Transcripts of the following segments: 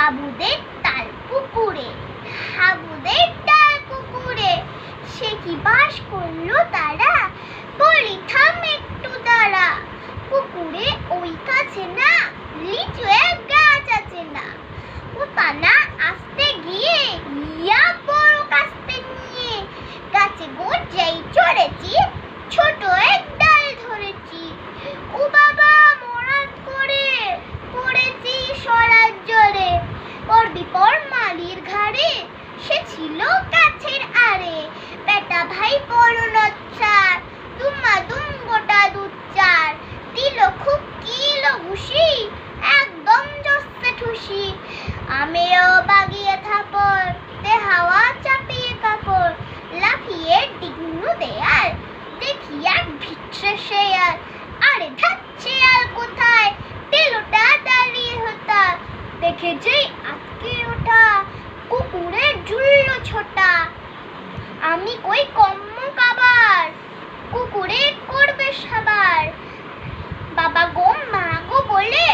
হাবুদের তাল পুকুরে, হাবুদের তাল পুকুরে, সে কি বাস করলো তারা, বলি থাম একটু দাঁড়া। পুকুরে ওই কাছে না লিচু এক গাছ আছে না, ও তা না আসতে গিয়ে ইয়া বড় কাস্তে নিয়ে গাছে গোজাই চড়েছি, ছোট এক ডাল ধরেছি। ও বাবা মরাদ করে পড়েছি সরার জোরে, পড়বি পর মালির ঘাড়ে, সে ছিল গাছের আড়ে। বেটা ভাই বড় নচ্ছার, দুমা দুম গোটা দুচ্চার, দিল খুব কিলো ঘুষি, একদম জস্তে ঠুসি। আমিও বাগিয়ে থাপড়, তে হাওয়া চাপিয়ে কাপড়, লাফিয়ে ডিগ্নু দেয়াল, দেখি এক ভিটে শেয়াল। আরে ধ্যাৎ শেয়াল কোথায়, তেলোটা দাঁড়িয়ে হতা, দেখে যেই আটকে ওঠা, কুকুরে জুড়ল ছোটা। আমি কই কম্ম কাবার, কুকুরে করবে সাবার। বাবা গো মা গো বলে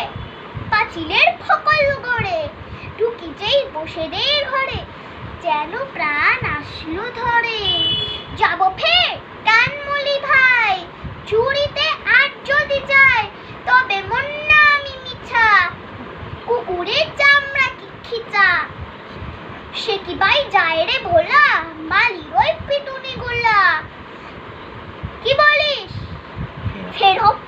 পাঁচিলের ফকল গড়ে, ঢুকি যেই বসে রে ঘরে, যেন প্রাণ আসলো ধরে। যাব ফের কানমলি ভাই, চুরিতে আর যদি যায়, তবে মন না আমি মিছা, কুকুরের চামড়া কি খিচা। সে কি বাই যায় রে ভোলা, মালির ওই পিটুনি গোলা। কি বলিস, ফের হোক